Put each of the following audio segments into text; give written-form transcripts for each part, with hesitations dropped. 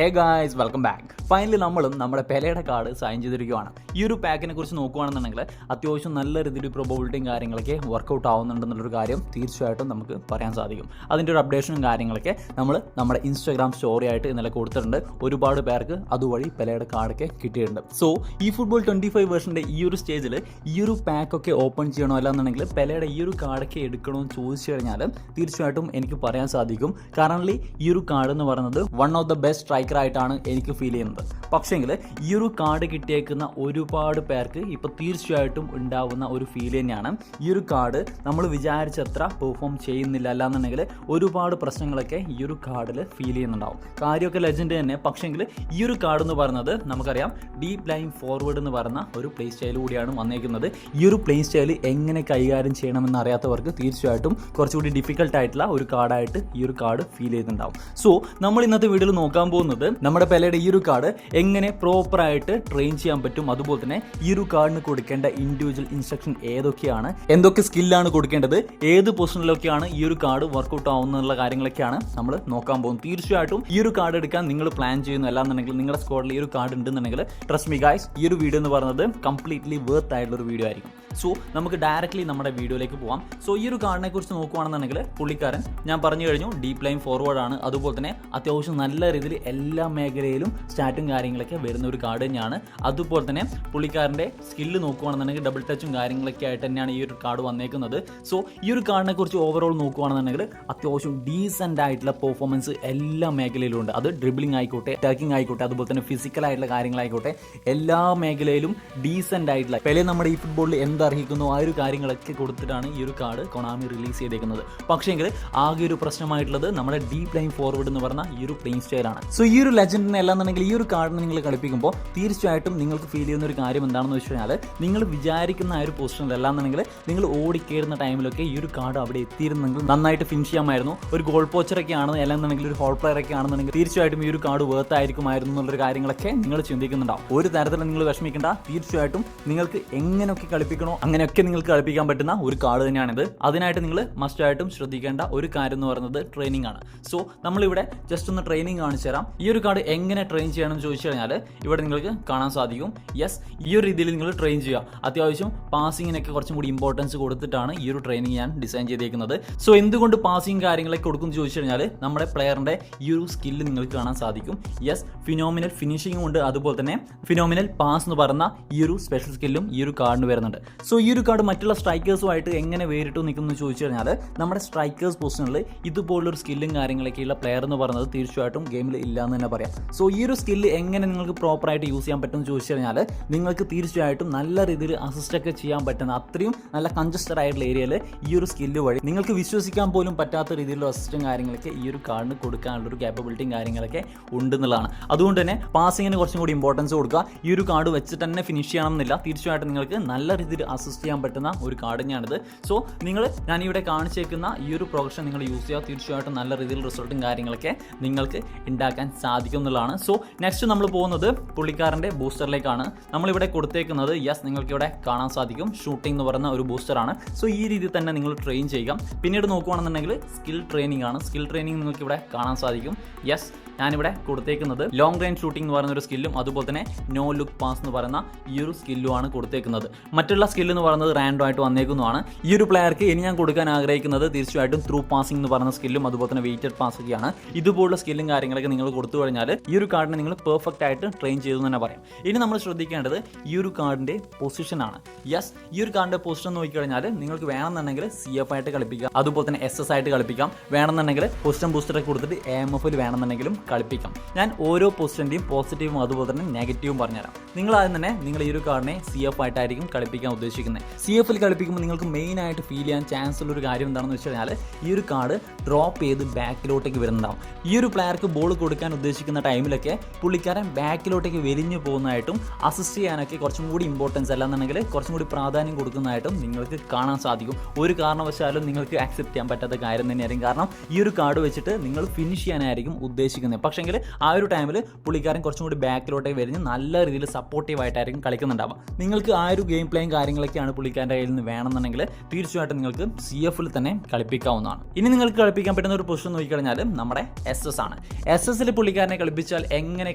Hey guys, welcome back. Finally നമ്മളും നമ്മുടെ പെലയുടെ card sign ചെയ്തിരിക്കുകയാണ്. ഈ ഒരു പാക്കിനെ കുറിച്ച് നോക്കുകയാണെന്നുണ്ടെങ്കിൽ അത്യാവശ്യം നല്ല രീതിയിൽ പ്രോബബിലിറ്റിയും കാര്യങ്ങളൊക്കെ വർക്കൗട്ട് ആവുന്നുണ്ടെന്നുള്ളൊരു കാര്യം തീർച്ചയായിട്ടും നമുക്ക് പറയാൻ സാധിക്കും. അതിൻ്റെ ഒരു അപ്ഡേഷനും കാര്യങ്ങളൊക്കെ നമ്മൾ നമ്മുടെ ഇൻസ്റ്റാഗ്രാം സ്റ്റോറി ആയിട്ട് ഇന്നലെ കൊടുത്തിട്ടുണ്ട്. ഒരുപാട് പേർക്ക് അതുവഴി പെലയുടെ കാർഡൊക്കെ കിട്ടിയിട്ടുണ്ട്. സോ ഈ ഫുട്ബോൾ 25 വേർഷൻ്റെ ഈ ഒരു സ്റ്റേജിൽ ഈ ഒരു പാക്കൊക്കെ ഓപ്പൺ ചെയ്യണോ അല്ലാന്നുണ്ടെങ്കിൽ പെലയുടെ ഈ ഒരു കാർഡൊക്കെ എടുക്കണമെന്ന് ചോദിച്ചു കഴിഞ്ഞാൽ തീർച്ചയായിട്ടും എനിക്ക് പറയാൻ സാധിക്കും. കറൻലി ഈ ഒരു കാർഡ് എന്ന് പറയുന്നത് വൺ ഓഫ് ദ ബെസ്റ്റ് സ്ട്രൈക്കറായിട്ടാണ് എനിക്ക് ഫീൽ ചെയ്യുന്നത്. പക്ഷേങ്കിൽ ഈ ഒരു കാർഡ് കിട്ടിയേക്കുന്ന ഒരുപാട് പേർക്ക് ഇപ്പോൾ തീർച്ചയായിട്ടും ഉണ്ടാവുന്ന ഒരു ഫീൽ തന്നെയാണ് ഈ ഒരു കാർഡ് നമ്മൾ വിചാരിച്ചത്ര പെർഫോം ചെയ്യുന്നില്ല, അല്ലാന്നുണ്ടെങ്കിൽ ഒരുപാട് പ്രശ്നങ്ങളൊക്കെ ഈ ഒരു കാർഡിൽ ഫീൽ ചെയ്യുന്നുണ്ടാവും. കാര്യമൊക്കെ ലെജൻഡ് തന്നെ. പക്ഷേങ്കിൽ ഈ ഒരു കാർഡ് എന്ന് പറയുന്നത് നമുക്കറിയാം ഡീപ്പ് ലൈൻ ഫോർവേഡ് എന്ന് പറയുന്ന ഒരു പ്ലേ സ്റ്റൈൽ കൂടിയാണ് വന്നേക്കുന്നത്. ഈ ഒരു പ്ലേ സ്റ്റൈൽ എങ്ങനെ കൈകാര്യം ചെയ്യണമെന്ന് അറിയാത്തവർക്ക് തീർച്ചയായിട്ടും കുറച്ചുകൂടി ഡിഫിക്കൽട്ട് ആയിട്ടുള്ള ഒരു കാർഡായിട്ട് ഈ ഒരു കാർഡ് ഫീൽ ചെയ്തിട്ടുണ്ടാവും. സോ നമ്മൾ ഇന്നത്തെ വീഡിയോയിൽ നോക്കാൻ പോകുന്നത് നമ്മുടെ പെലയുടെ ഈ ഒരു കാർഡ് എങ്ങനെ പ്രോപ്പറായിട്ട് ട്രെയിൻ ചെയ്യാൻ പറ്റും, അതുപോലെ തന്നെ ഈ ഒരു കാർഡിന് കൊടുക്കേണ്ട ഇൻഡിവിജ്വൽ ഇൻസ്ട്രക്ഷൻ ഏതൊക്കെയാണ്, എന്തൊക്കെ സ്കില്ലാണ് കൊടുക്കേണ്ടത്, ഏത് പൊസിഷനിലൊക്കെയാണ് ഈ ഒരു കാർഡ് വർക്കൗട്ട് ആവുന്നുള്ള കാര്യങ്ങളൊക്കെയാണ് നമ്മൾ നോക്കാൻ പോകുന്നത്. തീർച്ചയായിട്ടും ഈ ഒരു കാർഡ് എടുക്കാൻ നിങ്ങൾ പ്ലാൻ ചെയ്യുന്നു, അല്ലാന്നുണ്ടെങ്കിൽ നിങ്ങളുടെ സ്ക്വാഡിൽ ഈ ഒരു കാർഡ് ഉണ്ടെന്നുണ്ടെങ്കിൽ ട്രസ്റ്റ് മീ ഗൈസ്, ഈ ഒരു വീഡിയോ എന്ന് പറയുന്നത് കംപ്ലീറ്റ്ലി വർത്ത് ആയിട്ടുള്ള ഒരു വീഡിയോ ആയിരിക്കും. സോ നമുക്ക് ഡയറക്റ്റ്ലി നമ്മുടെ വീഡിയോയിലേക്ക് പോകാം. സോ ഈ ഒരു കാർഡിനെ കുറിച്ച് നോക്കുകയാണെന്നുണ്ടെങ്കിൽ പുള്ളിക്കാരൻ ഞാൻ പറഞ്ഞു കഴിഞ്ഞു ഡീപ്പ് ലൈൻ ഫോർവേഡ് ആണ്. അതുപോലെ തന്നെ അത്യാവശ്യം നല്ല രീതിയിൽ എല്ലാ മേഖലയിലും സ്റ്റാറ്റും കാര്യങ്ങളൊക്കെ വരുന്ന ഒരു കാർഡ് തന്നെയാണ്. അതുപോലെ തന്നെ പുള്ളിക്കാരൻ്റെ സ്കില്ല് നോക്കുകയാണെന്നുണ്ടെങ്കിൽ ഡബിൾ ടച്ചും കാര്യങ്ങളൊക്കെ ആയിട്ട് തന്നെയാണ് ഈ ഒരു കാർഡ് വന്നേക്കുന്നത്. സോ ഈ ഒരു കാർഡിനെ കുറിച്ച് ഓവറോൾ നോക്കുകയാണെന്നുണ്ടെങ്കിൽ അത്യാവശ്യം ഡീസൻ്റ് ആയിട്ടുള്ള പെർഫോമൻസ് എല്ലാ മേഖലയിലും ഉണ്ട്. അത് ഡ്രിബിളിംഗ് ആയിക്കോട്ടെ, അറ്റാക്കിംഗ് ആയിക്കോട്ടെ, അതുപോലെ തന്നെ ഫിസിക്കൽ ആയിട്ടുള്ള കാര്യങ്ങളായിക്കോട്ടെ, എല്ലാ മേഖലയിലും ഡീസൻ്റ് ആയിട്ടുള്ള പെലെ നമ്മുടെ ഈ ഫുട്ബോളിൽ എന്തർഹിക്കുന്നു ആ ഒരു കാര്യങ്ങളൊക്കെ കൊടുത്തിട്ടാണ് ഈ ഒരു കാർഡ് കൊണാമി റിലീസ് ചെയ്തേക്കുന്നത്. പക്ഷേങ്കിൽ ആകെ ഒരു പ്രശ്നമായിട്ടുള്ളത് നമ്മുടെ ഡീപ്പ് ലൈൻ ഫോർവേഡ് എന്ന് പറഞ്ഞ ഈ ഒരു പ്ലേയിങ് സ്റ്റൈലാണ്. സോ ഈ ഒരു ലെജൻഡിനെ അല്ലാന്നുണ്ടെങ്കിൽ ഈ ഒരു കാർഡിനെ നിങ്ങൾ കളിപ്പിക്കുമ്പോൾ തീർച്ചയായിട്ടും നിങ്ങൾക്ക് ഫീൽ ചെയ്യുന്ന ഒരു കാര്യം എന്താണെന്ന് വെച്ച് കഴിഞ്ഞാൽ നിങ്ങൾ വിചാരിക്കുന്ന ആ ഒരു പൊസിഷനിൽ അല്ലാന്നുണ്ടെങ്കിൽ നിങ്ങൾ ഓടിക്കയറുന്ന ടൈമിലൊക്കെ ഈ ഒരു കാർഡ് അവിടെ എത്തിയിരുന്നെങ്കിൽ നന്നായിട്ട് ഫിനിഷ് ചെയ്യാമായിരുന്നു. ഒരു ഗോൾ പോച്ചറൊക്കെ ആണ് അല്ലാന്നുണ്ടെങ്കിൽ ഒരു ഹോൾ പ്ലെയർ ഒക്കെ ആണെന്നുണ്ടെങ്കിൽ തീർച്ചയായിട്ടും ഈ ഒരു കാർഡ് വേർത്ത് ആയിരിക്കുമായിരുന്നു എന്നുള്ളൊരു കാര്യങ്ങളൊക്കെ നിങ്ങൾ ചിന്തിക്കുന്നുണ്ടാവും. ഒരു തരത്തിലും നിങ്ങൾ വിഷമിക്കേണ്ട. തീർച്ചയായിട്ടും നിങ്ങൾക്ക് എങ്ങനെയൊക്കെ കളിപ്പിക്കണോ അങ്ങനെയൊക്കെ നിങ്ങൾക്ക് കളിപ്പിക്കാൻ പറ്റുന്ന ഒരു കാർഡ് തന്നെയാണിത്. അതിനായിട്ട് നിങ്ങൾ മസ്റ്റായിട്ടും ശ്രദ്ധിക്കേണ്ട ഒരു കാര്യം എന്ന് പറയുന്നത് ട്രെയിനിങ് ആണ്. സോ നമ്മളിവിടെ ജസ്റ്റ് ഒന്ന് ട്രെയിനിങ് കാണിച്ചു തരാം. ഈ ഒരു കാർഡ് എങ്ങനെ ട്രെയിൻ ചെയ്യണമെന്ന് ചോദിച്ചു കഴിഞ്ഞാൽ ഇവിടെ നിങ്ങൾക്ക് കാണാൻ സാധിക്കും. യെസ്, ഈ ഒരു രീതിയിൽ നിങ്ങൾ ട്രെയിൻ ചെയ്യുക. അത്യാവശ്യം പാസിങ്ങിനൊക്കെ കുറച്ചും കൂടി ഇമ്പോർട്ടൻസ് കൊടുത്തിട്ടാണ് ഈ ഒരു ട്രെയിനിങ് ഞാൻ ഡിസൈൻ ചെയ്തേക്കുന്നത്. സോ എന്തുകൊണ്ട് പാസിങ് കാര്യങ്ങളൊക്കെ കൊടുക്കും ചോദിച്ചു കഴിഞ്ഞാൽ നമ്മുടെ പ്ലെയറിൻ്റെ ഈ ഒരു സ്കില്ല് നിങ്ങൾക്ക് കാണാൻ സാധിക്കും. യെസ്, ഫിനോമിനൽ ഫിനിഷിംഗും ഉണ്ട്, അതുപോലെ തന്നെ ഫിനോമിനൽ പാസ് എന്ന് പറയുന്ന ഈ ഒരു സ്പെഷ്യൽ സ്കില്ലും ഈ ഒരു കാർഡിന് വരുന്നുണ്ട്. സോ ഈ ഒരു കാർഡ് മറ്റുള്ള സ്ട്രൈക്കേഴ്സുമായിട്ട് എങ്ങനെ വേറിട്ട് നിൽക്കുന്നു ചോദിച്ചു കഴിഞ്ഞാൽ നമ്മുടെ സ്ട്രൈക്കേഴ്സ് പൊസിഷനിൽ ഇതുപോലൊരു സ്കില്ലും കാര്യങ്ങളൊക്കെയുള്ള പ്ലെയർ എന്ന് പറയുന്നത് തീർച്ചയായിട്ടും ഗെയിമിൽ ഇല്ല എന്ന് തന്നെ പറയാം. സോ ഈ ഒരു സ്കില്ല് എങ്ങനെ നിങ്ങൾക്ക് പ്രോപ്പറായിട്ട് യൂസ് ചെയ്യാൻ പറ്റുമെന്ന് ചോദിച്ചു കഴിഞ്ഞാൽ നിങ്ങൾക്ക് തീർച്ചയായിട്ടും നല്ല രീതിയിൽ അസിസ്റ്റൊക്കെ ചെയ്യാൻ പറ്റുന്ന അത്രയും നല്ല കൺജസ്റ്റഡ് ആയിട്ടുള്ള ഏരിയയിൽ ഈ ഒരു സ്കില്ല് വഴി നിങ്ങൾക്ക് വിശ്വസിക്കാൻ പോലും പറ്റാത്ത രീതിയിലുള്ള അസിസ്റ്റും കാര്യങ്ങളൊക്കെ ഈ ഒരു കാർഡിന് കൊടുക്കാനുള്ളൊരു ക്യാപ്പബിലിറ്റിയും കാര്യങ്ങളൊക്കെ ഉണ്ടെന്നുള്ളതാണ്. അതുകൊണ്ട് തന്നെ പാസിങ്ങിന് കുറച്ചും കൂടി ഇമ്പോർട്ടൻസ് കൊടുക്കുക. ഈ ഒരു കാർഡ് വെച്ചിട്ട് തന്നെ ഫിനിഷ് ചെയ്യണമെന്നില്ല. തീർച്ചയായിട്ടും നിങ്ങൾക്ക് നല്ല രീതിയിൽ അസിസ്റ്റ് ചെയ്യാൻ പറ്റുന്ന ഒരു കാർഡ് തന്നെയാണിത്. സോ നിങ്ങൾ ഞാനിവിടെ കാണിച്ചേക്കുന്ന ഈ ഒരു പ്രൊഫഷൻ നിങ്ങൾ യൂസ് ചെയ്യുക. തീർച്ചയായിട്ടും നല്ല രീതിയിൽ റിസൾട്ടും കാര്യങ്ങളൊക്കെ നിങ്ങൾക്ക് ഉണ്ടാക്കാൻ സാധിക്കും എന്നുള്ളതാണ്. സോ നെക്സ്റ്റ് നമ്മൾ പോകുന്നത് പുള്ളിക്കാരൻ്റെ ബൂസ്റ്ററിലേക്കാണ്. നമ്മളിവിടെ കൊടുത്തേക്കുന്നത് യെസ് നിങ്ങൾക്ക് ഇവിടെ കാണാൻ സാധിക്കും ഷൂട്ടിംഗ് എന്ന് പറയുന്ന ഒരു ബൂസ്റ്ററാണ്. സോ ഈ രീതിയിൽ തന്നെ നിങ്ങൾ ട്രെയിൻ ചെയ്യുക. പിന്നീട് നോക്കുകയാണെന്നുണ്ടെങ്കിൽ സ്കിൽ ട്രെയിനിങ് ആണ്. സ്കിൽ ട്രെയിനിങ് നിങ്ങൾക്ക് ഇവിടെ കാണാൻ സാധിക്കും. യെസ്, ഞാനിവിടെ കൊടുത്തേക്കുന്നത് ലോങ് റേഞ്ച് ഷൂട്ടിംഗ് എന്ന് പറയുന്ന ഒരു സ്കില്ലും അതുപോലെ തന്നെ നോ ലുക്ക് പാസ് എന്ന് പറയുന്ന ഈ ഒരു സ്കില്ലുമാണ് കൊടുത്തേക്കുന്നത്. മറ്റുള്ള സ്കില്ല് എന്ന് പറയുന്നത് റാൻഡം ആയിട്ട് വന്നേക്കുന്നതാണ്. ഈ ഒരു പ്ലെയർക്ക് ഇനി ഞാൻ കൊടുക്കാൻ ആഗ്രഹിക്കുന്നത് തീർച്ചയായിട്ടും ത്രൂ പാസിംഗ് എന്ന് പറയുന്ന സ്കില്ലും അതുപോലെ തന്നെ വെയിറ്റഡ് പാസ് ഒക്കെയാണ്. ഇതുപോലുള്ള സ്കില്ലും കാര്യങ്ങളൊക്കെ നിങ്ങൾ കൊടുത്തു കഴിഞ്ഞാൽ ഈ ഒരു കാർഡിനെ നിങ്ങൾ പെർഫെക്റ്റ് ആയിട്ട് ട്രെയിൻ ചെയ്തു തന്നെ പറയാം. ഇനി നമ്മൾ ശ്രദ്ധിക്കേണ്ടത് ഈ ഒരു കാർഡിൻ്റെ പൊസിഷനാണ്. യെസ്, ഈ ഒരു കാർഡിൻ്റെ പൊസിഷൻ നോക്കിക്കഴിഞ്ഞാൽ നിങ്ങൾക്ക് വേണമെന്നുണ്ടെങ്കിൽ CF ആയിട്ട് കളിപ്പിക്കാം, അതുപോലെ തന്നെ SS ആയിട്ട് കളിപ്പിക്കാം. വേണമെന്നുണ്ടെങ്കിൽ പൊസിഷൻ ബൂസ്റ്ററൊക്കെ കൊടുത്തിട്ട് AMFൽ വേണമെന്നുണ്ടെങ്കിലും കളിപ്പിക്കാം. ഞാൻ ഓരോ പൊസിഷൻ്റെയും പോസിറ്റീവും അതുപോലെ തന്നെ നെഗറ്റീവും പറഞ്ഞുതരാം. നിങ്ങൾ ആദ്യം തന്നെ നിങ്ങൾ ഈ ഒരു കാർഡിനെ CF ആയിട്ടായിരിക്കും കളിപ്പിക്കാൻ ഉദ്ദേശിക്കുന്നത്. CFൽ കളിപ്പിക്കുമ്പോൾ നിങ്ങൾക്ക് മെയിനായിട്ട് ഫീൽ ചെയ്യാൻ ചാൻസ് ഉള്ളൊരു കാര്യം എന്താണെന്ന് വെച്ച് കഴിഞ്ഞാൽ ഈ ഒരു കാർഡ് ഡ്രോപ്പ് ചെയ്ത് ബാക്കിലോട്ടേക്ക് വരുന്നുണ്ടാവും. ഈ ഒരു പ്ലെയർക്ക് ബോൾ കൊടുക്കാൻ ഉദ്ദേശിക്കുന്ന ടൈമിലൊക്കെ പുള്ളിക്കാരൻ ബാക്കിലോട്ടേക്ക് വലിഞ്ഞു പോകുന്നതായിട്ടും അസിസ്റ്റ് ചെയ്യാനൊക്കെ കുറച്ചും കൂടി ഇമ്പോർട്ടൻസ് അല്ലാന്നുണ്ടെങ്കിൽ കുറച്ചും കൂടി പ്രാധാന്യം കൊടുക്കുന്നതായിട്ടും നിങ്ങൾക്ക് കാണാൻ സാധിക്കും. ഒരു കാരണവശാലും നിങ്ങൾക്ക് ആക്സെപ്റ്റ് ചെയ്യാൻ പറ്റാത്ത കാര്യം തന്നെയായിരിക്കും. കാരണം ഈ ഒരു കാർഡ് വെച്ചിട്ട് നിങ്ങൾ ഫിനിഷ് ചെയ്യാനായിരിക്കും ഉദ്ദേശിക്കുന്നത്. സാധിക്കും. പക്ഷേങ്കിൽ ആ ഒരു ടൈമിൽ പുള്ളിക്കാരൻ കുറച്ചും കൂടി ബാക്കിലോട്ടേക്ക് വരിഞ്ഞ് നല്ല രീതിയിൽ സപ്പോർട്ടീവായിട്ടായിരിക്കും കളിക്കുന്നുണ്ടാവുക. നിങ്ങൾക്ക് ആ ഒരു ഗെയിം പ്ലേയും കാര്യങ്ങളൊക്കെയാണ് പുള്ളിക്കാരൻ്റെ കയ്യിൽ നിന്ന് വേണമെന്നുണ്ടെങ്കിൽ തീർച്ചയായിട്ടും നിങ്ങൾക്ക് CF തന്നെ കളിപ്പിക്കാവുന്നതാണ്. ഇനി നിങ്ങൾക്ക് കളിപ്പിക്കാൻ പറ്റുന്ന ഒരു പൊസിഷൻ നോക്കിക്കഴിഞ്ഞാൽ നമ്മുടെ SS ആണ്. SS പുള്ളിക്കാരനെ കളിപ്പിച്ചാൽ എങ്ങനെ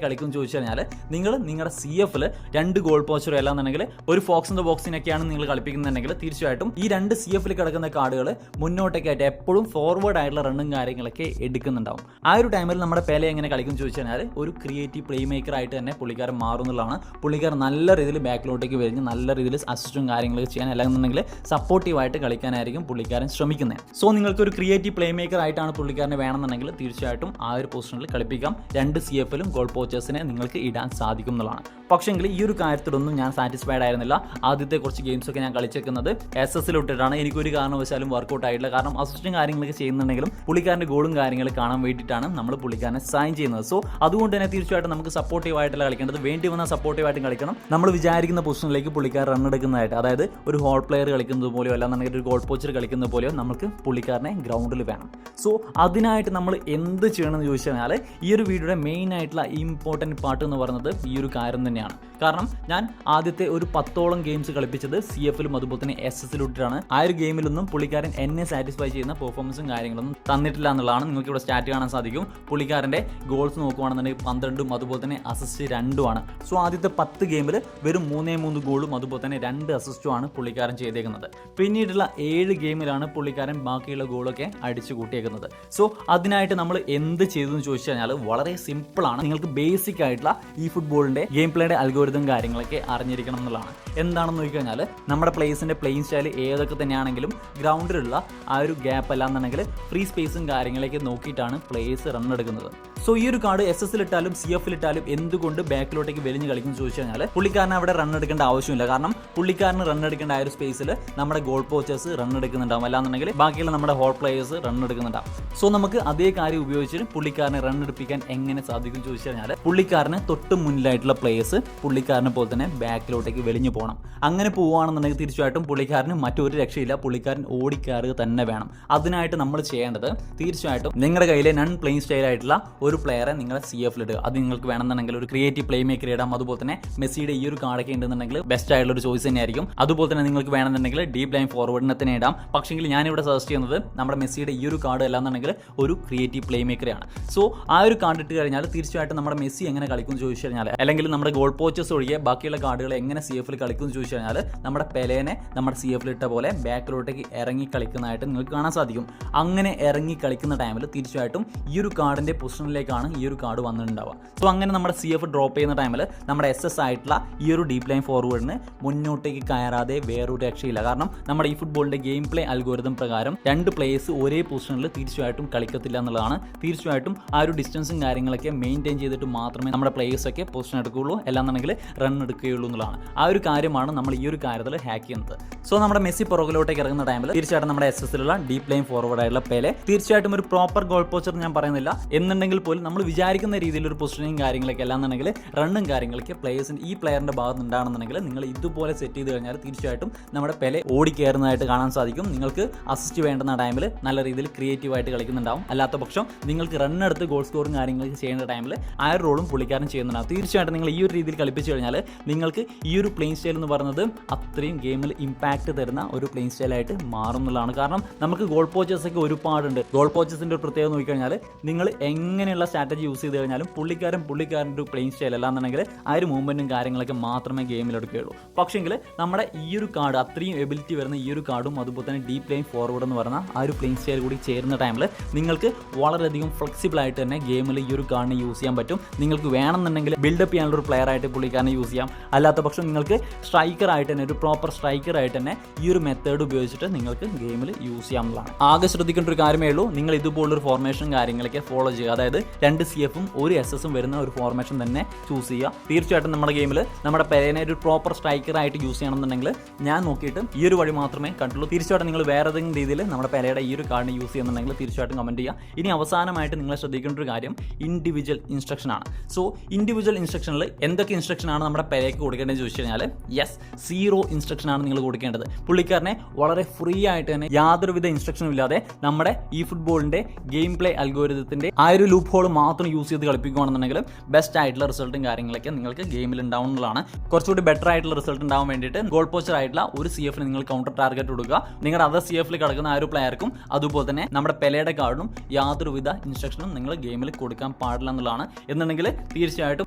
കളിക്കും ചോദിച്ചു കഴിഞ്ഞാൽ നിങ്ങൾ നിങ്ങളുടെ CF 2 ഗോൾ പോസ്റ്ററും അല്ലാന്നുണ്ടെങ്കിൽ ഒരു ഫോക്സ് ഇൻ ദ ബോക്സിനൊക്കെയാണ് നിങ്ങൾ കളിപ്പിക്കുന്നുണ്ടെങ്കിൽ തീർച്ചയായിട്ടും ഈ 2 CF കിടക്കുന്ന കാർഡുകൾ മുന്നോട്ടേക്കായിട്ട് എപ്പോഴും ഫോർവേഡ് ആയിട്ടുള്ള റണ്ണും കാര്യങ്ങളൊക്കെ എടുക്കുന്നുണ്ടാവും. ആ ഒരു ടൈമിൽ നമ്മുടെ പെലെ എങ്ങനെ കളിക്കും ചോദിച്ചു കഴിഞ്ഞാൽ ഒരു ക്രിയേറ്റീവ് പ്ലേ മേക്കർ ആയിട്ട് തന്നെ പുള്ളിക്കാരൻ മാറുന്നതാണ്. പുള്ളിക്കാരൻ നല്ല രീതിയിൽ ബാക്കിലോട്ടേക്ക് വരുന്ന നല്ല രീതിയിൽ അസിസ്റ്റും കാര്യങ്ങളൊക്കെ ചെയ്യാൻ അല്ലാന്നുണ്ടെങ്കിൽ സപ്പോർട്ടീവായിട്ട് കളിക്കാനായിരിക്കും പുള്ളിക്കാരൻ ശ്രമിക്കുന്നത്. സോ നിങ്ങൾക്ക് ഒരു ക്രിയേറ്റീവ് പ്ലേ മേക്കർ ആയിട്ടാണ് പുള്ളിക്കാരനെ വേണമെന്നുണ്ടെങ്കിൽ തീർച്ചയായിട്ടും ആ ഒരു പൊസിഷനിൽ കളിപ്പിക്കാം. 2 CF ഗോൾ പോസ്റ്റേഴ്സിനെ നിങ്ങൾക്ക് ഇടാൻ സാധിക്കും എന്നുള്ളതാണ്. പക്ഷേങ്കിൽ ഈ ഒരു കാര്യത്തിലൊന്നും ഞാൻ സാറ്റിസ്ഫൈഡ് ആയിരുന്നില്ല. ആദ്യത്തെ കുറച്ച് ഗെയിംസൊക്കെ ഞാൻ കളിച്ചേക്കുന്നത് SS ഇട്ടിട്ടാണ്. എനിക്കൊരു കാരണവശാലും വർക്കൗട്ട് ആയിട്ടില്ല. കാരണം അസിസ്റ്റും കാര്യങ്ങളൊക്കെ ചെയ്യുന്നുണ്ടെങ്കിലും പുള്ളിക്കാരൻ്റെ ഗോളും കാര്യങ്ങൾ കാണാൻ വേണ്ടിയിട്ടാണ് നമ്മൾ പുള്ളിക്കാരനെ സൈൻ ചെയ്യുന്നത്. സോ അതുകൊണ്ട് തന്നെ തീർച്ചയായിട്ടും നമുക്ക് സപ്പോർട്ടീവായിട്ടല്ല കളിക്കേണ്ടത്. വേണ്ടി വന്നാൽ സപ്പോർട്ടീവായിട്ടും കളിക്കണം. നമ്മൾ വിചാരിക്കുന്ന പൊസിഷനിലേക്ക് പുള്ളിക്കാരൻ റൺ എടുക്കുന്നതായിട്ട്, അതായത് ഒരു ഹോൾ പ്ലെയർ കളിക്കുന്നത് പോലെയോ അല്ലാന്നുണ്ടെങ്കിൽ ഒരു ഗോൾ പോസ്റ്റർ കളിക്കുന്നത് പോലെയോ നമുക്ക് പുള്ളിക്കാരനെ ഗ്രൗണ്ടിൽ വേണം. സോ അതിനായിട്ട് നമ്മൾ എന്ത് ചെയ്യണമെന്ന് ചോദിച്ചു കഴിഞ്ഞാൽ ഈ ഒരു വീഡിയോയുടെ മെയിൻ ആയിട്ടുള്ള ഇമ്പോർട്ടൻറ്റ് പാർട്ട് എന്ന് പറയുന്നത് ഈ ഒരു കാര്യം തന്നെയാണ്. കാരണം ഞാൻ ആദ്യത്തെ ഒരു 10ഓളം ഗെയിംസ് കളിപ്പിച്ചത് CF അതുപോലെ തന്നെ SS ഇട്ടിട്ടാണ്. ആ ഒരു ഗെയിമിലൊന്നും പുള്ളിക്കാരൻ എന്നെ സാറ്റിസ്ഫൈ ചെയ്യുന്ന പെർഫോമൻസും കാര്യങ്ങളൊന്നും തന്നിട്ടില്ല എന്നുള്ളതാണ്. നിങ്ങൾക്ക് ഇവിടെ സ്റ്റാറ്റ് കാണാൻ സാധിക്കും. പുള്ളിക്കാരൻ്റെ ഗോൾസ് നോക്കുകയാണെന്നുണ്ടെങ്കിൽ 12ഉം അതുപോലെ തന്നെ അസിസ്റ്റ് 2ഉമാണ്. സോ ആദ്യത്തെ 10 ഗെയിമിൽ വെറും 3 ഗോളും അതുപോലെ തന്നെ 2 അസിസ്റ്റുമാണ് പുള്ളിക്കാരൻ ചെയ്തേക്കുന്നത്. പിന്നീടുള്ള 7 ഗെയിമിലാണ് പുള്ളിക്കാരൻ ബാക്കിയുള്ള ഗോളൊക്കെ അടിച്ചു കൂട്ടിയേക്കുന്നത്. സോ അതിനായിട്ട് നമ്മൾ എന്ത് ചെയ്തു എന്ന് ചോദിച്ചു കഴിഞ്ഞാൽ വളരെ സിമ്പിളാണ്. നിങ്ങൾക്ക് ബേസിക് ആയിട്ടുള്ള ഈ ഫുട്ബോളിൻ്റെ ഗെയിം പ്ലേയുടെ അൽഗോരിതം കാര്യങ്ങളൊക്കെ അറിഞ്ഞിരിക്കണം എന്നുള്ളതാണ്. എന്താണെന്ന് നോക്കിക്കഴിഞ്ഞാൽ നമ്മുടെ പ്ലേസിൻ്റെ പ്ലേയിങ് സ്റ്റൈൽ ഏതൊക്കെ തന്നെയാണെങ്കിലും ഗ്രൗണ്ടിലുള്ള ആ ഒരു ഗ്യാപ്പ് അല്ലാന്നുണ്ടെങ്കിൽ ഫ്രീ സ്പേസും കാര്യങ്ങളൊക്കെ നോക്കിയിട്ടാണ് പ്ലേയേഴ്സ് റൺ എടുക്കുന്നത്. സോ ഈ ഒരു കാർഡ് SS ഇട്ടാലും CF ഇട്ടാലും എന്തുകൊണ്ട് ബാക്കിലോട്ടേക്ക് വലിഞ്ഞ് കളിക്കും ചോദിച്ചു കഴിഞ്ഞാൽ പുള്ളിക്കാരൻ അവിടെ റൺ എടുക്കേണ്ട ആവശ്യമില്ല. കാരണം പുള്ളിക്കാരന് റൺ എടുക്കേണ്ട ആ ഒരു സ്പേസിൽ നമ്മുടെ ഗോൾ പോസ്റ്റേഴ്സ് റൺ എടുക്കുന്നുണ്ടാവും, അല്ലാന്നുണ്ടെങ്കിൽ ബാക്കിയുള്ള നമ്മുടെ ഹോൾ പ്ലേയേഴ്സ് റൺ എടുക്കുന്നുണ്ടാവും. സോ നമുക്ക് അതേ കാര്യം ഉപയോഗിച്ച് പുള്ളിക്കാരനെ റൺ എടുപ്പിക്കാൻ എങ്ങനെ സാധിക്കും ചോദിച്ചു കഴിഞ്ഞാൽ പുള്ളിക്കാരന് തൊട്ട് മുന്നിലായിട്ടുള്ള പ്ലേയേഴ്സ് പുള്ളിക്കാരനെ പോലെ തന്നെ ബാക്കിലോട്ടേക്ക് വലിഞ്ഞു പോകണം. അങ്ങനെ പോവുകയാണെന്നുണ്ടെങ്കിൽ തീർച്ചയായിട്ടും പുള്ളിക്കാരന് മറ്റൊരു രക്ഷയില്ല. പുള്ളിക്കാരൻ ഓടിക്കയറുക തന്നെ വേണം. അതിനായിട്ട് നമ്മൾ ചെയ്യേണ്ടത് തീർച്ചയായിട്ടും നിങ്ങളുടെ കയ്യിലെ നൺ പ്ലേയിങ് സ്റ്റൈൽ ആയിട്ടുള്ള ഒരു പ്ലെയറെ നിങ്ങളുടെ CF ഇടുക. അത് നിങ്ങൾക്ക് വേണമെന്നുണ്ടെങ്കിൽ ഒരു ക്രിയേറ്റീവ് പ്ലേ മേക്കർ ഇടാം. അതുപോലെ തന്നെ മെസ്സിയുടെ ഈ ഒരു കാർഡൊക്കെ ഉണ്ടെന്നുണ്ടെങ്കിൽ ബെസ്റ്റ് ആയിട്ടുള്ള ഒരു ചോയ്സ് തന്നെയായിരിക്കും. അതുപോലെ തന്നെ നിങ്ങൾക്ക് വേണമെന്നുണ്ടെങ്കിൽ ഡീപ് ലൈൻ ഫോർവേഡിനെ തന്നെ ഇടാം. പക്ഷേങ്കിൽ ഞാനിവിടെ സജസ്റ്റ് ചെയ്യുന്നത് നമ്മുടെ മെസ്സിയുടെ ഈ ഒരു കാർഡ് അല്ലാന്നുണ്ടെങ്കിൽ ഒരു ക്രിയേറ്റീവ് പ്ലേ മേക്കറാണ്. സോ ആ ഒരു കാർഡ് ഇട്ട് കഴിഞ്ഞാൽ തീർച്ചയായിട്ടും നമ്മുടെ മെസ്സി എങ്ങനെ കളിക്കും എന്ന് ചോദിച്ചു കഴിഞ്ഞാൽ, അല്ലെങ്കിൽ നമ്മുടെ ഗോൾ പോസ്റ്റേഴ്സ് ഒഴികെ ബാക്കിയുള്ള കാർഡുകൾ എങ്ങനെ CF കളിക്കും എന്ന് ചോദിച്ചു കഴിഞ്ഞാൽ നമ്മുടെ പെലേനെ നമ്മുടെ CF ഇട്ട പോലെ ബാക്കിലോട്ടേക്ക് ഇറങ്ങി കളിക്കുന്നതായിട്ട് നിങ്ങൾക്ക് കാണാൻ സാധിക്കും. അങ്ങനെ ഇറങ്ങി കളിക്കുന്ന ടൈമിൽ തീർച്ചയായിട്ടും ഈ ഒരു കാർഡിൻ്റെ പൊസിഷനിലേക്കാണ് ഈ ഒരു കാർഡ് വന്നിട്ടുണ്ടാവുക. സോ അങ്ങനെ നമ്മുടെ CF ഡ്രോപ്പ് ചെയ്യുന്ന ടൈമിൽ നമ്മുടെ SS ആയിട്ടുള്ള ഈ ഒരു ഡീപ് ലൈൻ ഫോർവേഡിന് മുന്നോട്ടേക്ക് കയറാതെ വേറൊരു രക്ഷയില്ല. കാരണം നമ്മുടെ ഈ ഫുട്ബോളിൻ്റെ ഗെയിം പ്ലേ അൽഗോരിതം പ്രകാരം 2 പ്ലേയേഴ്സ് ഒരേ പൊസിഷനിൽ തീർച്ചയായിട്ടും കളിക്കത്തില്ല എന്നുള്ളതാണ്. തീർച്ചയായിട്ടും ആ ഒരു ഡിസ്റ്റൻസും കാര്യങ്ങളൊക്കെ മെയിൻറ്റെയിൻ ചെയ്തിട്ട് മാത്രമേ നമ്മുടെ പ്ലേയേഴ്സൊക്കെ പൊസിഷൻ എടുക്കുകയുള്ളൂ, അല്ലാന്നുണ്ടെങ്കിൽ റൺ എടുക്കുകയുള്ളൂ എന്നുള്ളതാണ്. ആ ഒരു കാര്യമാണ് നമ്മൾ ഈ ഒരു കാര്യത്തിൽ ഹാക്ക് ചെയ്യുന്നത്. സോ നമ്മുടെ മെസ്സി പുറകിലോട്ടേക്ക് ഇറങ്ങുന്ന ടൈമിൽ തീർച്ചയായിട്ടും നമ്മുടെ SS ഡീപ് ലൈൻ ഫോർവേഡ് ആയിട്ടുള്ള പെലെ തീർച്ചയായിട്ടും ഒരു പ്രോപ്പർ ഗോൾ പോസ്റ്റർ ഞാൻ പറയുന്നില്ല എന്നുണ്ടെങ്കിൽ പോലും നമ്മൾ വിചാരിക്കുന്ന രീതിയിൽ ഒരു പൊസിഷനിങ് കാര്യങ്ങളൊക്കെ അല്ലാന്നുണ്ടെങ്കിൽ റണ്ണും കാര്യങ്ങളൊക്കെ പ്ലേയേഴ്സിന് ഈ പ്ലെയറിൻ്റെ ഭാഗത്ത് ഉണ്ടാണെന്നുണ്ടെങ്കിൽ നിങ്ങൾ ഇതുപോലെ സെറ്റ് ചെയ്ത് കഴിഞ്ഞാൽ തീർച്ചയായിട്ടും നമ്മുടെ പെലെ ഓടിക്കയറുന്നതായിട്ട് കാണാൻ സാധിക്കും. നിങ്ങൾക്ക് അസിസ്റ്റ് വേണ്ടുന്ന ടൈമിൽ നല്ല രീതിയിൽ ക്രിയേറ്റീവായിട്ട് കളിക്കുന്നുണ്ടാവും. അല്ലാത്ത പക്ഷം നിങ്ങൾക്ക് റൺ എടുത്ത് ഗോൾ സ്കോറും കാര്യങ്ങളൊക്കെ ചെയ്യേണ്ട ടൈമിൽ ആ ഒരു റോളും പുള്ളിക്കാരൻ ചെയ്യുന്നുണ്ടാവും. തീർച്ചയായിട്ടും നിങ്ങൾ ഈ ഒരു രീതിയിൽ കളിപ്പിച്ച് കഴിഞ്ഞാൽ നിങ്ങൾക്ക് ഈ ഒരു പ്ലേയിങ് സ്റ്റൈൽ എന്ന് പറയുന്നത് അത്രയും ഗെയിമിൽ ഇമ്പാക്റ്റ് തരുന്ന ഒരു പ്ലേയിങ് സ്റ്റൈലായിട്ട് മാറുന്നതാണ്. കാരണം നമുക്ക് ഗോൾ പോസ്റ്റേഴ്സൊക്കെ ഒരുപാടുണ്ട്. ഗോൾ പോസ്റ്റേഴ്സിൻ്റെ ഒരു പ്രത്യേകത നോക്കിക്കഴിഞ്ഞാൽ നിങ്ങൾ എങ്ങനെയുള്ള സ്ട്രാറ്റജി യൂസ് ചെയ്ത് കഴിഞ്ഞാലും പുള്ളിക്കാരൻ്റെ ഒരു പ്ലേയിങ് സ്റ്റൈൽ അല്ലാന്നുണ്ടെങ്കിൽ ആ ഒരു മൂവ്മെൻറ്റും കാര്യങ്ങളൊക്കെ മാത്രമേ ഗെയിമിൽ എടുക്കുകയുള്ളൂ. പക്ഷേങ്കിൽ നമ്മുടെ ഈ ഒരു കാർഡ് അത്രയും എബിലിറ്റി വരുന്ന ഈ ഒരു കാർഡും അതുപോലെ തന്നെ ഡീപ് ലൈൻ ഫോർവേഡ് എന്ന് പറഞ്ഞാൽ ആ ഒരു പ്ലേയിങ് സ്റ്റൈൽ കൂടി ചേരുന്ന ടൈമിൽ നിങ്ങൾക്ക് വളരെയധികം ഫ്ലെക്സിബിൾ ആയിട്ട് തന്നെ ഗെയിമിൽ ഈ ഒരു കാർഡിനെ യൂസ് ചെയ്യാൻ പറ്റും. നിങ്ങൾക്ക് വേണമെന്നുണ്ടെങ്കിൽ ബിൽഡപ്പ് ചെയ്യാനുള്ള ഒരു പ്ലെയർ ആയിട്ട് പുള്ളിക്കാരനെ യൂസ് ചെയ്യാം. അല്ലാത്ത പക്ഷം നിങ്ങൾക്ക് സ്ട്രൈക്കർ ആയിട്ട് തന്നെ ഒരു പ്രോപ്പർ സ്ട്രൈക്കർ ആയിട്ട് തന്നെ ഈ ഒരു മെത്തേഡ് ഉപയോഗിച്ചിട്ട് നിങ്ങൾക്ക് ഗെയിമിൽ യൂസ് ചെയ്യാവുന്നതാണ്. ആകെ ശ്രദ്ധിക്കേണ്ട ഒരു കാര്യമേ ഉള്ളൂ, നിങ്ങൾ ഇതുപോലൊരു ഫോർമേഷൻ കാര്യങ്ങളൊക്കെ ഫോളോ ചെയ്യുക. അതായത് 2 CFും 1 SSും വരുന്ന ഒരു ഫോർമേഷൻ തന്നെ ചൂസ് ചെയ്യുക. തീർച്ചയായിട്ടും നമ്മുടെ ഗെയിമിൽ നമ്മുടെ പെലേനെ ഒരു പ്രോപ്പർ സ്ട്രൈക്കർ ആയിട്ട് യൂസ് ചെയ്യണമെന്നുണ്ടെങ്കിൽ ഞാൻ നോക്കിയിട്ട് ഈ ഒരു വഴി മാത്രമേ കണ്ടുള്ളൂ. തീർച്ചയായിട്ടും നിങ്ങൾ വേറെ ഏതെങ്കിലും രീതിയിൽ നമ്മുടെ പെലയുടെ ഈ ഒരു കാർഡിനെ യൂസ് ചെയ്യുന്നുണ്ടെങ്കിൽ തീർച്ചയായിട്ടും കമൻറ്റ് ചെയ്യുക. ഇനി അവസാനമായിട്ട് നിങ്ങൾ ശ്രദ്ധിക്കേണ്ട ഒരു കാര്യം ഇൻഡിവിജ്വൽ ഇൻസ്ട്രക്ഷൻ ആണ്. സോ ഇൻഡിവിജ്വൽ ഇൻസ്ട്രക്ഷനിൽ എന്തൊക്കെ ഇൻസ്ട്രക്ഷൻ ആണ് നമ്മുടെ പെലേക്ക് കൊടുക്കേണ്ടതെന്ന് ചോദിച്ചു കഴിഞ്ഞാൽ യെസ്, 0 ഇൻസ്ട്രക്ഷൻ ആണ് നിങ്ങൾ കൊടുക്കേണ്ടത്. പുള്ളിക്കാരനെ വളരെ ഫ്രീ ആയിട്ട് തന്നെ യാതൊരുവിധ ഇൻസ്ട്രക്ഷനും ഇല്ലാതെ നമ്മുടെ ഈ ഫുട്ബോളിൻ്റെ ഗെയിം പ്ലേ അൽഗോരിതത്തിൻ്റെ ആ ഒരു ലൂപ്പ് ഹോൾ മാത്രം യൂസ് ചെയ്ത് കളിപ്പിക്കുകയാണെന്നുണ്ടെങ്കിൽ ബെസ്റ്റ് ആയിട്ടുള്ള റിസൾട്ടും കാര്യങ്ങളൊക്കെ നിങ്ങൾക്ക് ഗെയിമിൽ ഉണ്ടാവുന്നതാണ്. കുറച്ചുകൂടി ബെറ്റർ ആയിട്ടുള്ള റിസൾട്ട് ഉണ്ടാവാൻ വേണ്ടിയിട്ട് ഗോൾ പോസ്റ്റർ ആയിട്ടുള്ള ഒരു CF നിങ്ങൾ കൗണ്ടർ ടാർഗറ്റ് കൊടുക്കുക. നിങ്ങളുടെ അതർ CFൽ കിടക്കുന്ന ആ ഒരു പ്ലെയർക്കും അതുപോലെ തന്നെ നമ്മുടെ പെലയുടെ കാർഡിനും യാതൊരുവിധ ഇൻസ്ട്രക്ഷനും നിങ്ങൾ ഗെയിമിൽ കൊടുക്കാൻ പാടില്ല എന്നുള്ളതാണ്. എന്നുണ്ടെങ്കിൽ തീർച്ചയായിട്ടും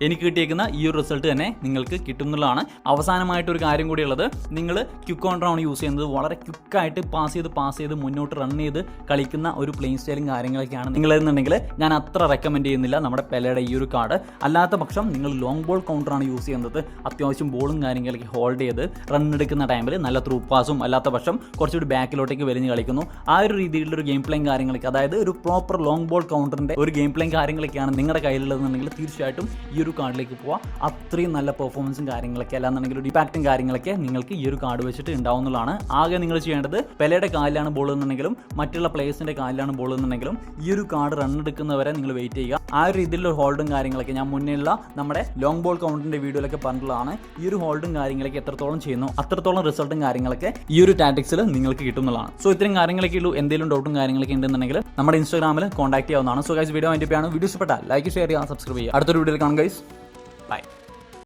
എനിക്ക് കിട്ടിയേക്കുന്ന ഈ ഒരു റിസൾട്ട് തന്നെ നിങ്ങൾക്ക് കിട്ടും എന്നുള്ളതാണ്. അവസാനമായിട്ടൊരു കാര്യം കൂടിയുള്ളത്, നിങ്ങൾ ക്വിക്ക് കൗണ്ടറാണ് യൂസ് ചെയ്യുന്നത്. വളരെ ക്വിക്കായിട്ട് പാസ് ചെയ്ത് മുന്നോട്ട് റൺ ചെയ്ത് കളിക്കുന്ന ഒരു പ്ലേയിങ് സ്റ്റൈലും കാര്യങ്ങളൊക്കെയാണ് നിങ്ങളെന്നുണ്ടെങ്കിൽ ഞാൻ അത്ര റെക്കമെൻഡ് ചെയ്യുന്നില്ല നമ്മുടെ പെലയുടെ ഈ ഒരു കാർഡ്. അല്ലാത്ത പക്ഷം നിങ്ങൾ ലോങ് ബോൾ കൗണ്ടറാണ് യൂസ് ചെയ്യുന്നത്. അത്യാവശ്യം ബോളും കാര്യങ്ങളൊക്കെ ഹോൾഡ് ചെയ്ത് റൺ എടുക്കുന്ന ടൈമിൽ നല്ല ത്രൂ പാസും, അല്ലാത്ത പക്ഷം കുറച്ചുകൂടി ബാക്കിലോട്ടേക്ക് വലിഞ്ഞ് കളിക്കുന്നു. ആ ഒരു രീതിയിലുള്ള ഒരു ഗെയിം പ്ലേയും കാര്യങ്ങളൊക്കെ, അതായത് ഒരു പ്രോപ്പർ ലോങ് ബോൾ കൗണ്ടറിൻ്റെ ഒരു ഗെയിം പ്ലേയും കാര്യങ്ങളൊക്കെയാണ് നിങ്ങളുടെ കയ്യിലുള്ളതെന്നുണ്ടെങ്കിൽ തീർച്ചയായിട്ടും ഈ ഒരു കാർഡിലേക്ക് പോവാം. അത്രയും നല്ല പെർഫോമൻസും കാര്യങ്ങളൊക്കെ അല്ലാന്നുണ്ടെങ്കിൽ ഒരു ഇമ്പാക്റ്റും കാര്യങ്ങളൊക്കെ നിങ്ങൾക്ക് ഈ ഒരു കാർഡ് വെച്ചിട്ട് ഉണ്ടാവുന്നതാണ്. ആകെ നിങ്ങൾ ചെയ്യേണ്ടത് പെലയുടെ കാലിലാണ് ബോൾ എന്നുണ്ടെങ്കിലും മറ്റുള്ള പ്ലേയേഴ്സിൻ്റെ കാലിലാണ് ബോൾ എന്നുണ്ടെങ്കിലും ഈ ഒരു കാർഡ് റൺ എടുക്കുന്നവരെ നിങ്ങൾ വെയിറ്റ് ചെയ്യുക. ആ ഒരു രീതിയിലുള്ള ഹോൾഡും കാര്യങ്ങളൊക്കെ ഞാൻ മുന്നേയുള്ള നമ്മുടെ ലോങ് ബോൾ കൗണ്ടറിൻ്റെ വീഡിയോയിലൊക്കെ പറഞ്ഞിട്ടുള്ളതാണ്. ഈ ഒരു ഹോൾഡും കാര്യങ്ങളൊക്കെ എത്രത്തോളം ചെയ്യുന്നു അത്രത്തോളം റിസൾട്ടും കാര്യങ്ങളൊക്കെ ഈ ഒരു ടാറ്റിക്സിൽ നിങ്ങൾക്ക് കിട്ടുന്നതാണ്. സോ ഇത്രയും കാര്യങ്ങളൊക്കെ ഉള്ളൂ. എന്തെങ്കിലും ഡൗട്ടും കാര്യങ്ങളൊക്കെ ഉണ്ടെന്നുണ്ടെങ്കിൽ നമ്മുടെ ഇൻസ്റ്റാഗ്രാമിൽ കോൺടാക്ട് ചെയ്യാവുന്നതാണ്. സോ ഗൈസ്, വീഡിയോ ഇഷ്ടപ്പെട്ടാൽ ലൈക്ക്, ഷെയർ ചെയ്യുക, സബ്സ്ക്രൈബ് ചെയ്യുക. അടുത്തൊരു വീഡിയോയിൽ കാണാം ഗൈസ്. ബൈ.